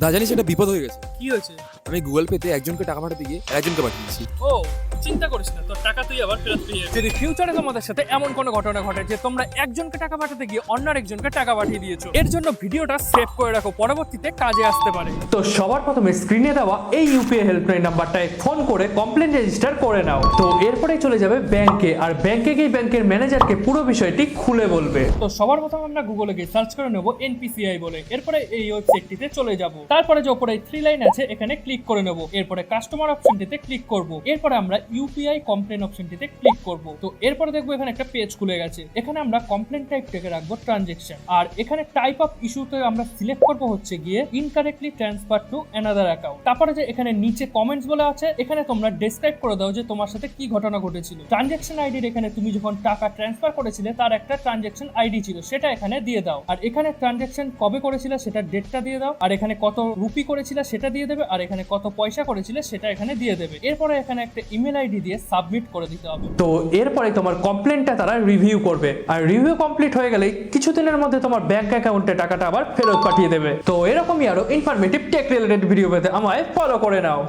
দা জানিস এটা বিপদ হয়ে গেছে। কি হয়েছে? আমি গুগল পেতে একজনকে টাকা পাঠাতে গিয়ে একজনকে পাঠিয়েছি। ও চিন্তা করিস না, তোর টাকা তুই আবার ফেরত পেয়ে যাবি। যদি ফিউচারে তোমাদের সাথে এমন কোনো ঘটনা ঘটে যে তোমরা একজনকে টাকা পাঠাতে গিয়ে অন্য একজনকে টাকা পাঠিয়ে দিয়েছো, এর জন্য ভিডিওটা সেভ করে রাখো, পরবর্তীতে কাজে আসতে পারে। তো সবার প্রথমে স্ক্রিনে দেওয়া এই ইউপিআই হেল্পলাইন নাম্বারটায় ফোন করে কমপ্লেন রেজিস্টার করে নাও। তো এরপরে চলে যাবে ব্যাংকে, আর ব্যাংকে গিয়ে ব্যাংকের ম্যানেজারকে পুরো বিষয়টি খুলে বলবে। তো সবার প্রথমে আমরা গুগলে গিয়ে সার্চ করে নেব এনপিসিআই বলে, এরপরে এই ওয়েবসাইটটিতে চলে যাব। তারপরে যে উপরে 3 লাইন আছে এখানে ক্লিক করে নেব, এরপরে কাস্টমার অপশনটিতে ক্লিক করব, এরপরে আমরা ইউপিআই কমপ্লেন অপশনটিতে ক্লিক করব। তো এরপরে দেখবো এখানে একটা পেজ খুলে গেছে। এখানে আমরা কমপ্লেন টাইপটাকে রাখবো ট্রানজেকশন, আর এখানে টাইপ অফ ইস্যুতে আমরা সিলেক্ট করব হচ্ছে গিয়ে incorrectly transfer to another account. তারপরে যে এখানে নিচে কমেন্টস বলে আছে, এখানে তোমরা ডেসক্রাইব করে দাও যে তোমার সাথে কি ঘটনা ঘটেছিল। ট্রানজেকশন আইডির এখানে তুমি যখন টাকা ট্রান্সফার করেছিলে তার একটা ট্রানজেকশন আইডি ছিল, সেটা এখানে দিয়ে দাও। আর এখানে ট্রানজেকশন কবে করেছিলে সেটা ডেটটা দিয়ে দাও, আর এখানে কত রুপি করেছিলে সেটা দিয়ে দেবে, আর এখানে কত পয়সা করেছিলে সেটা এখানে দিয়ে দেবে। এরপরে এখানে একটা ইমেল আইডি দিয়ে সাবমিট করে দিতে হবে। তো এরপরে তোমার কমপ্লেনটা তারা রিভিউ করবে, আর রিভিউ কমপ্লিট হয়ে গেলে কিছুদিনের মধ্যে তোমার ব্যাংক অ্যাকাউন্টে টাকাটা আবার ফেরত পাঠিয়ে দেবে। তো এরকমই আরো ইনফরমেটিভ টেক রিলেটেড ভিডিও পেতে আমায় ফলো করে নাও।